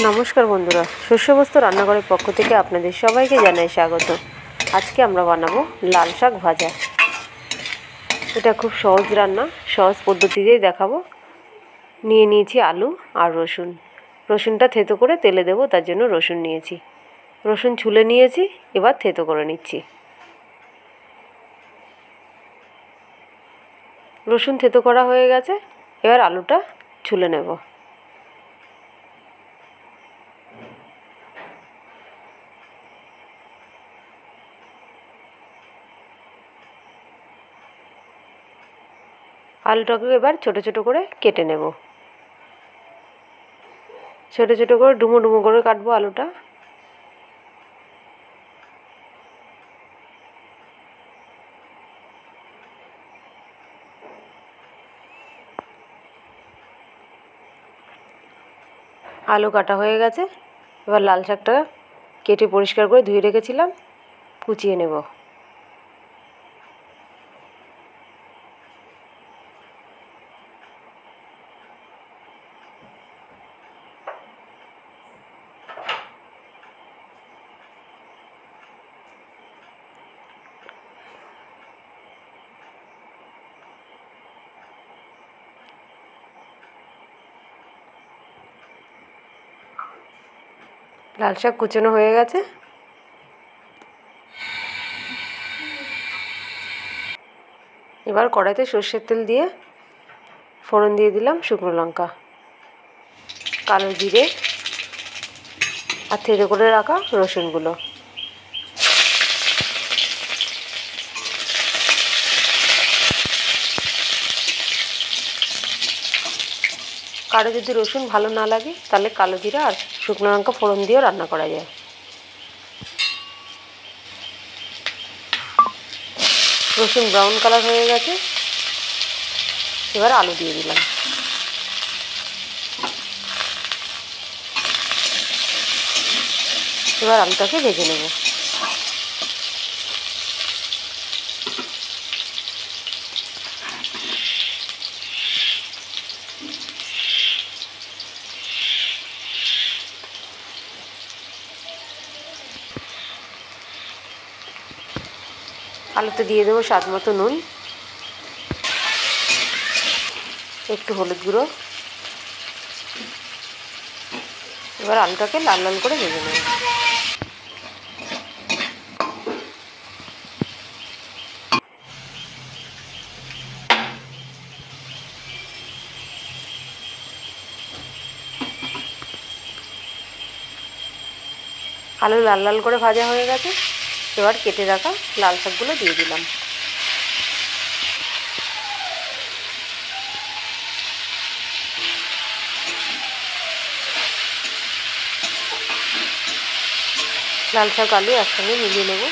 নমস্কার বন্ধুরা, শস্যবস্তু রান্নাঘরের পক্ষ থেকে আপনাদের সবাইকে জানাই স্বাগত। আজকে আমরা বানাবো লাল শাক ভাজা। এটা খুব সহজ রান্না, সহজ পদ্ধতিতেই দেখাবো। নিয়ে নিয়েছি আলু আর রসুন। রসুনটা থেতো করে তেলে দেবো, তার জন্য রসুন নিয়েছি। রসুন ছুলে নিয়েছি, এবার থেতো করে নিচ্ছি। রসুন থেতো করা হয়ে গেছে, এবার আলুটা ছুলে নেব। আলুটাকে এবার ছোট ছোট করে কেটে নেব। ছোট ছোট করে ডুমো ডুমো করে কাটবো আলুটা। আলু কাটা হয়ে গেছে, এবার লাল শাকটা কেটে পরিষ্কার করে ধুয়ে রেখেছিলাম, কুচিয়ে নেব। লাল শাক কুচানো হয়ে গেছে, এবার কড়াইতে সর্ষের তেল দিয়ে ফোড়ন দিয়ে দিলাম শুকনো লঙ্কা, কালো জিরে আর থেতো করে রাখা রসুনগুলো। কারো যদি রসুন ভালো না লাগে তাহলে কালো জিরা আর শুকনো লঙ্কা ফোড়ন দিয়েও রান্না করা যায়। রসুন ব্রাউন কালার হয়ে গেছে, এবার আলু দিয়ে দিলাম। এবার আলুটাকে ভেজে নেব। আলুতে দিয়ে দেবো স্বাদ মতো নুন, একটু হলুদ গুঁড়ো। এবার আলুটাকে লাল লাল করে ভেজে নেব। আলু লাল লাল করে ভাজা হয়ে গেছে, এবার কেটে রাখা লাল শাকগুলো দিয়ে দিলাম। লাল শাক আলু একসঙ্গে মিলিয়ে নেব।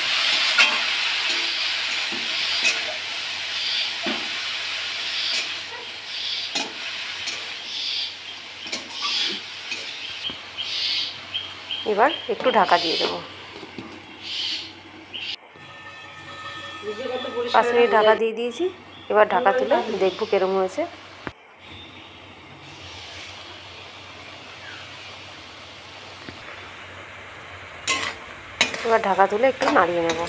এবার একটু ঢাকা দিয়ে দেবো। 5 মিনিট ঢাকা দিয়ে দিয়েছি, এবার ঢাকা তুলে দেখবো কেরম হয়েছে। এবার ঢাকা তুলে একটু নাড়িয়ে নেব।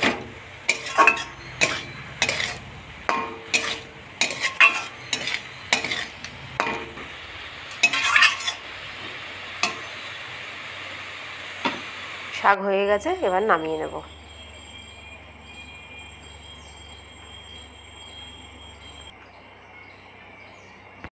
শাক হয়ে গেছে, এবার নামিয়ে নেব।